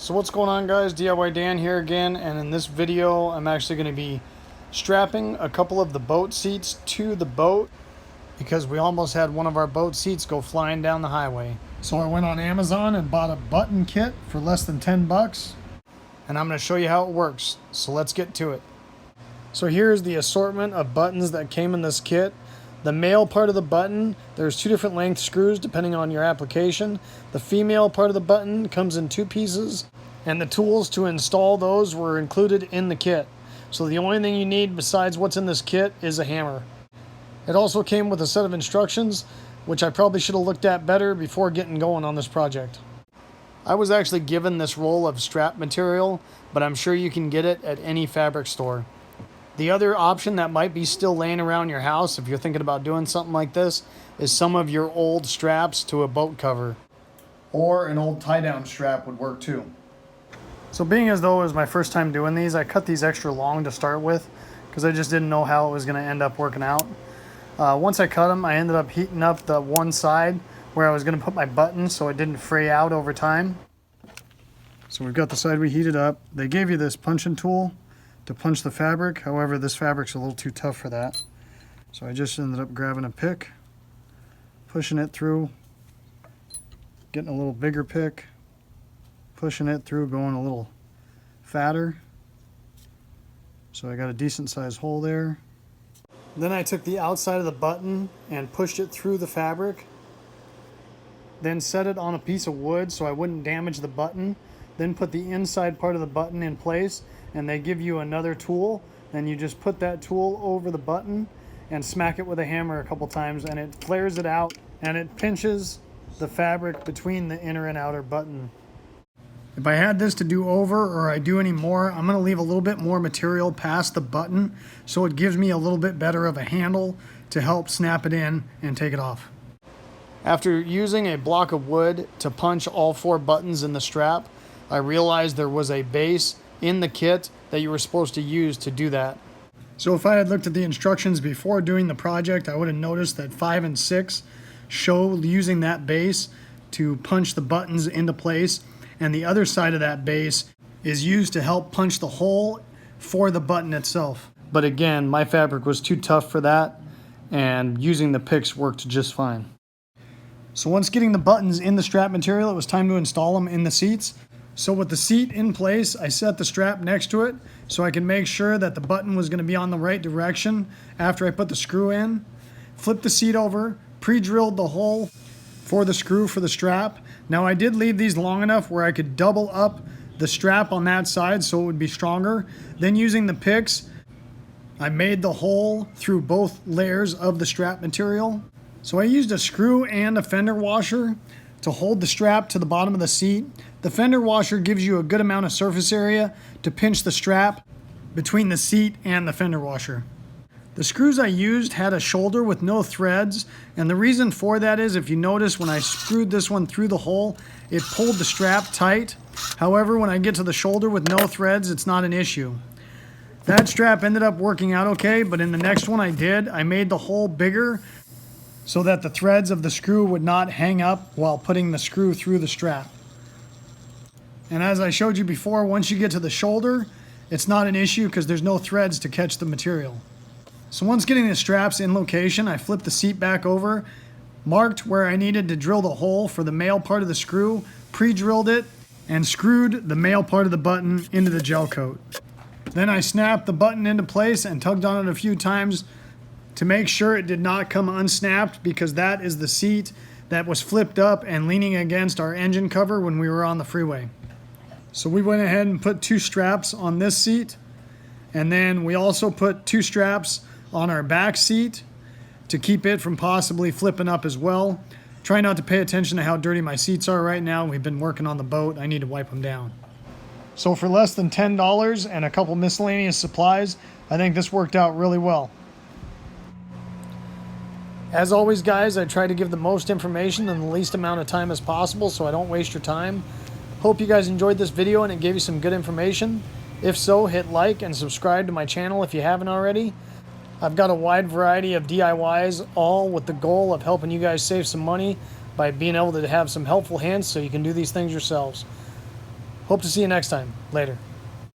So what's going on, guys? DIY Dan here again, and in this video I'm actually going to be strapping a couple of the boat seats to the boat because we almost had one of our boat seats go flying down the highway. So I went on Amazon and bought a button kit for less than 10 bucks, and I'm going to show you how it works. So let's get to it. So here's the assortment of buttons that came in this kit. The male part of the button, there's two different length screws depending on your application. The female part of the button comes in two pieces, and the tools to install those were included in the kit. So the only thing you need besides what's in this kit is a hammer. It also came with a set of instructions, which I probably should have looked at better before getting going on this project. I was actually given this roll of strap material, but I'm sure you can get it at any fabric store. The other option that might be still laying around your house if you're thinking about doing something like this is some of your old straps to a boat cover. Or an old tie-down strap would work too. So being as though it was my first time doing these, I cut these extra long to start with because I just didn't know how it was going to end up working out. Once I cut them, I ended up heating up the one side where I was going to put my button so it didn't fray out over time. So we've got the side we heated up. They gave you this punching tool to punch the fabric. However, this fabric's a little too tough for that. So I just ended up grabbing a pick, pushing it through, getting a little bigger pick, pushing it through, going a little fatter. So I got a decent sized hole there. Then I took the outside of the button and pushed it through the fabric. Then set it on a piece of wood so I wouldn't damage the button. Then put the inside part of the button in place, and they give you another tool. Then you just put that tool over the button and smack it with a hammer a couple times, and it flares it out and it pinches the fabric between the inner and outer button. If I had this to do over, or I do any more, I'm going to leave a little bit more material past the button so it gives me a little bit better of a handle to help snap it in and take it off. After using a block of wood to punch all four buttons in the strap, I realized there was a base in the kit that you were supposed to use to do that. So if I had looked at the instructions before doing the project, I would have noticed that 5 and 6 show using that base to punch the buttons into place, and the other side of that base is used to help punch the hole for the button itself. But again, my fabric was too tough for that, and using the picks worked just fine. So once getting the buttons in the strap material, it was time to install them in the seats. So with the seat in place, I set the strap next to it so I can make sure that the button was going to be on the right direction after I put the screw in. Flipped the seat over, pre-drilled the hole for the screw for the strap. Now I did leave these long enough where I could double up the strap on that side so it would be stronger. Then using the picks, I made the hole through both layers of the strap material. So I used a screw and a fender washer to hold the strap to the bottom of the seat. The fender washer gives you a good amount of surface area to pinch the strap between the seat and the fender washer. The screws I used had a shoulder with no threads, and the reason for that is, if you notice, when I screwed this one through the hole, it pulled the strap tight. However, when I get to the shoulder with no threads, it's not an issue. That strap ended up working out okay, but in the next one I made the hole bigger so that the threads of the screw would not hang up while putting the screw through the strap. And as I showed you before, once you get to the shoulder, it's not an issue because there's no threads to catch the material. So once getting the straps in location, I flipped the seat back over, marked where I needed to drill the hole for the male part of the screw, pre-drilled it, and screwed the male part of the button into the gel coat. Then I snapped the button into place and tugged on it a few times to make sure it did not come unsnapped, because that is the seat that was flipped up and leaning against our engine cover when we were on the freeway. So we went ahead and put 2 straps on this seat, and then we also put 2 straps on our back seat to keep it from possibly flipping up as well. Try not to pay attention to how dirty my seats are right now. We've been working on the boat. I need to wipe them down. So for less than $10 and a couple miscellaneous supplies, I think this worked out really well. As always, guys, I try to give the most information in the least amount of time as possible so I don't waste your time. Hope you guys enjoyed this video and it gave you some good information. If so, hit like and subscribe to my channel if you haven't already. I've got a wide variety of DIYs, all with the goal of helping you guys save some money by being able to have some helpful hints so you can do these things yourselves. Hope to see you next time. Later.